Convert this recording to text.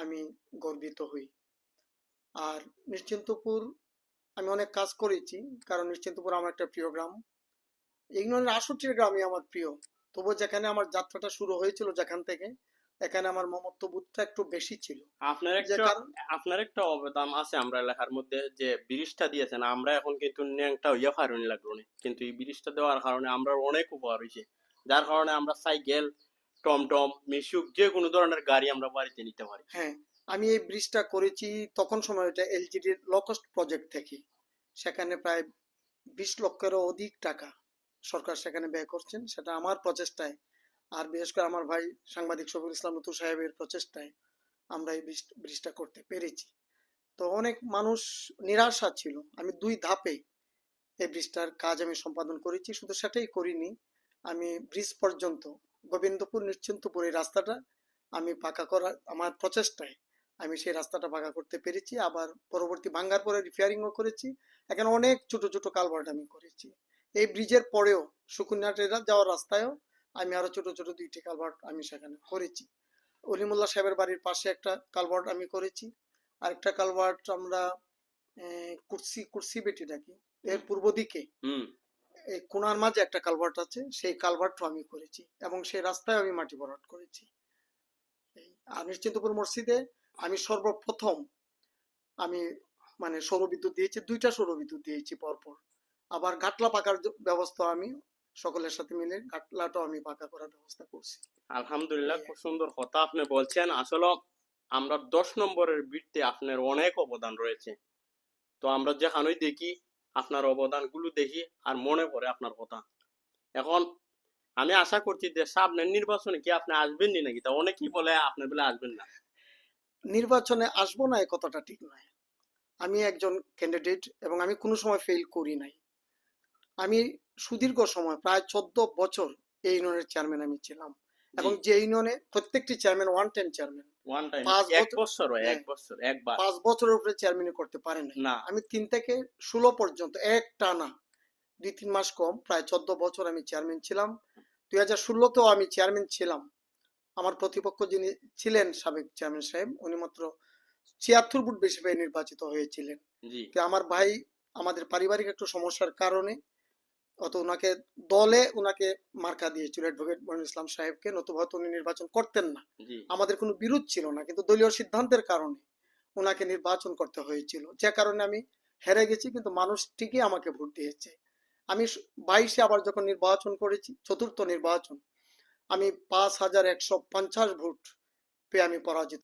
আমি গর্বিত হই। আর নিশ্চিন্তপুর আমি অনেক কাজ করেছি, কারণ নিশ্চিন্তপুর আমার একটা প্রিয় গ্রাম। এই ইউনিয়নের ৬৮ গ্রামই আমার প্রিয়। তবু যেখানে আমার যাত্রাটা শুরু হয়েছিল, যেখান থেকে, এখানে আমার মমত্ব বোধটা একটু বেশি ছিল। আপনার যে একটা কারণ আপনার একটা অবদান আছে আমরা এলাকার মধ্যে, যে ব্রিজটা দিয়েছেন। আমরা এখন কিন্তু ন্যাংটা হইয়া ফারুনি লাগলো না, কিন্তু এই ব্রিজটা দেওয়ার কারণে আমরা অনেক উপকার হয়েছে। যার কারণে আমরা সাইকেল, টমটম, মিশুক যে কোনো ধরনের গাড়ি আমরা বাড়িতে নিতে পারি। হ্যাঁ, আমি এই ব্রিজটা করেছি তখন সময়, এটা এলজিডির লো কস্ট প্রজেক্ট থেকে। সেখানে প্রায় ২০ লক্ষেরও অধিক টাকা সরকার সেখানে ব্যয় করছেন, সেটা আমার প্রচেষ্টায়। আর বিশেষ করে আমার ভাই সাংবাদিক শফিকুল ইসলাম নতুন সাহেবের প্রচেষ্টায় আমরা এই ব্রিজটা করতে পেরেছি। তো অনেক মানুষ নিরাশা ছিল। আমি ২ ধাপে এই ব্রিজটার কাজ আমি সম্পাদন করেছি। শুধু সেটাই করিনি, আমি ব্রিজ পর্যন্ত গোবিন্দপুর নিশ্চিন্তপুর এই রাস্তাটা আমি পাকা করার আমার প্রচেষ্টায় আমি সেই রাস্তাটা পাকা করতে পেরেছি। আবার পরবর্তী ভাঙ্গার পরে রিপেয়ারিংও করেছি। এখানে অনেক ছোট ছোট কালভার্ট আমি করেছি। এই ব্রিজের পরেও সুকুনিয়াটেরা যাওয়ার রাস্তায়ও আমি আরো ছোট ছোট ২টি কালভার্ট আমি সেখানে করেছি। অলিমুল্লাহ সাহেবের বাড়ির পাশে একটা কালভার্ট আমি করেছি। আরেকটা কালভার্ট আমরা কুর্সি কুর্সি বেটি ডাকি, এর হুম। পূর্ব দিকে হুম। এই কোনার মাঝে একটা কালভার্ট আছে, সেই কালভার্টও আমি করেছি এবং সেই রাস্তায় আমি মাটি ভরাট করেছি। আর নিশ্চিন্তপুর মসজিদে আমি সর্বপ্রথম আমি মানে সৌরবিদ্যুৎ দিয়েছি, ২টা সৌরবিদ্যুৎ দিয়েছি পরপর। আবার ঘাটলা পাকার ব্যবস্থা আমি সকলের সাথে মিলে ঘাটলাটাও আমি পাকা করার ব্যবস্থা করছি। আলহামদুলিল্লাহ, এই খুব সুন্দর কথা আপনি বলছেন। আসলে আমরা ১০ নম্বরের বৃত্তে আপনার অনেক অবদান রয়েছে। তো আমরা যেখানেই দেখি আপনার অবদানগুলো দেখি আর মনে পড়ে আপনার কথা। এখন আমি আশা করছি যে সামনের নির্বাচনে কি আপনি আসবেন নি নাকি? তা অনেকেই বলে আপনি বলে আসবেন না। নির্বাচনে আসবো না, এ কথাটা ঠিক নয়। আমি একজন ক্যান্ডিডেট এবং আমি কোনো সময় ফেল করি নাই। আমি সুদীর্ঘ সময় প্রায় ১৪ বছর এই ইউনিয়নের চেয়ারম্যান আমি ছিলাম, জি। এবং যে ইউনিয়নে প্রত্যেকটি chairman one time chairman. One time. পাঁচ এক বছর বছর হয়, এক হ্যাঁ, বছর একবার। ৫ বছরের উপরে চেয়ারম্যানই করতে পারে নাই। না। আমি ৩ থেকে ১৬ পর্যন্ত এক টানা ২-৩ মাস কম প্রায় ১৪ বছর আমি চেয়ারম্যান ছিলাম। ২০১৬তেও আমি চেয়ারম্যান ছিলাম। আমার প্রতিপক্ষ যিনি ছিলেন সাবেক চেয়ারম্যান সাহেব, উনি মাত্র ৭৬ ভোট বেশি পেয়ে নির্বাচিত হয়েছিলেন। জি। আমার ভাই আমাদের পারিবারিক একটু সমস্যার কারণে অত ওনাকে দলে ওনাকে মার্কা দিয়েছিল অ্যাডভোকেট মনিরুল ইসলাম সাহেবকে, নতুবা হয়তো উনি নির্বাচন করতেন না। জি। আমাদের কোনো বিরোধ ছিল না, কিন্তু দলীয় সিদ্ধান্তের কারণে ওনাকে নির্বাচন করতে হয়েছিল, যে কারণে আমি হেরে গেছি, কিন্তু মানুষ ঠিকই আমাকে ভোট দিয়েছে। আমি ২২-এ আবার যখন নির্বাচন করেছি, চতুর্থ নির্বাচন, আমি ৫,১৫০ ভোট পেয়ে আমি পরাজিত